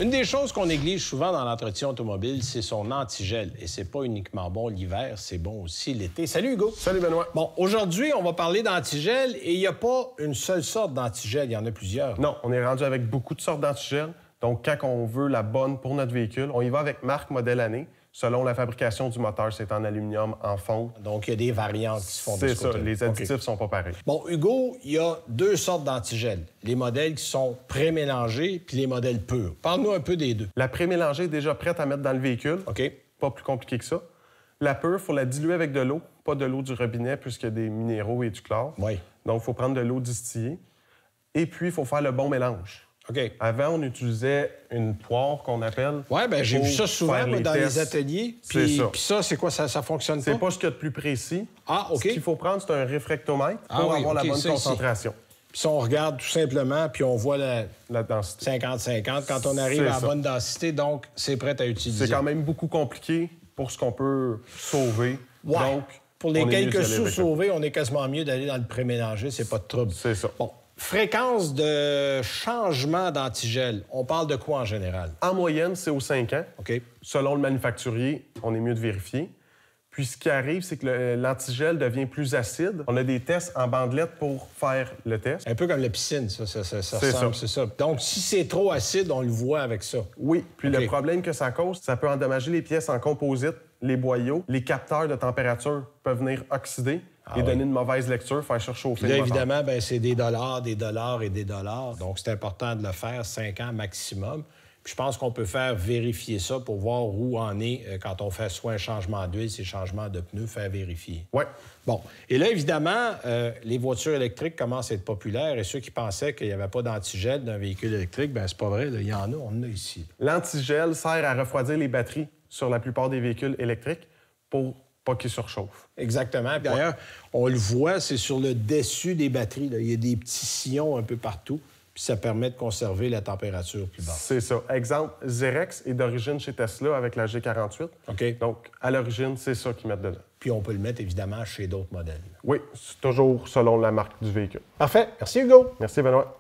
Une des choses qu'on néglige souvent dans l'entretien automobile, c'est son antigel. Et c'est pas uniquement bon l'hiver, c'est bon aussi l'été. Salut Hugo! Salut Benoît! Bon, aujourd'hui, on va parler d'antigel et il n'y a pas une seule sorte d'antigel, il y en a plusieurs. Non, on est rendu avec beaucoup de sortes d'antigel. Donc, quand on veut la bonne pour notre véhicule, on y va avec marque, modèle, année. Selon la fabrication du moteur, c'est en aluminium, en fonte. Donc, il y a des variantes qui se font de ce côté. C'est ça, les additifs sont pas pareils. Bon, Hugo, il y a deux sortes d'antigel. Les modèles qui sont pré-mélangés puis les modèles purs. Parle-nous un peu des deux. La pré-mélangée est déjà prête à mettre dans le véhicule. OK. Pas plus compliqué que ça. La pure, il faut la diluer avec de l'eau, pas de l'eau du robinet puisqu'il y a des minéraux et du chlore. Oui. Donc, il faut prendre de l'eau distillée. Et puis, il faut faire le bon mélange. OK. Avant, on utilisait une poire qu'on appelle. Oui, bien, j'ai vu ça souvent moi, dans tests. les ateliers. C'est ça. Puis ça, c'est quoi? Ça fonctionne pas? C'est pas ce qu'il y a de plus précis. Ah, OK. Ce qu'il faut prendre, c'est un réfractomètre pour avoir la bonne concentration. Puis si on regarde tout simplement, puis on voit la densité. 50-50, quand on arrive à la bonne densité, donc c'est prêt à utiliser. C'est quand même beaucoup compliqué pour ce qu'on peut sauver. Ouais. Donc, pour les quelques sous sauvés, on est quasiment mieux d'aller dans le pré-mélangé, c'est pas de trouble. C'est ça. Bon. Fréquence de changement d'antigel, on parle de quoi en général? En moyenne, c'est aux 5 ans. OK. Selon le manufacturier, on est mieux de vérifier. Puis ce qui arrive, c'est que l'antigel devient plus acide. On a des tests en bandelette pour faire le test. Un peu comme la piscine, ça c'est ça. Donc, si c'est trop acide, on le voit avec ça. Oui, puis le problème que ça cause, ça peut endommager les pièces en composite, les boyaux. Les capteurs de température peuvent venir oxyder et donner une mauvaise lecture, faire surchauffer là, le moteur. évidemment, bien, c'est des dollars et des dollars. Donc, c'est important de le faire 5 ans maximum. Puis je pense qu'on peut faire vérifier ça pour voir où en est quand on fait soit un changement d'huile, c'est changement de pneus, faire vérifier. Oui. Bon. Et là, évidemment, les voitures électriques commencent à être populaires et ceux qui pensaient qu'il n'y avait pas d'antigel d'un véhicule électrique, bien, c'est pas vrai. Là. Il y en a, on en a ici. L'antigel sert à refroidir les batteries sur la plupart des véhicules électriques pour pas qu'ils surchauffent. Exactement. D'ailleurs, on le voit, c'est sur le dessus des batteries. Là. Il y a des petits sillons un peu partout. Puis ça permet de conserver la température plus basse. C'est ça. Exemple, Zerex est d'origine chez Tesla avec la G48. OK. Donc, à l'origine, c'est ça qu'ils mettent dedans. Puis on peut le mettre, évidemment, chez d'autres modèles. Oui, c'est toujours selon la marque du véhicule. Parfait. Merci, Hugo. Merci, Benoît.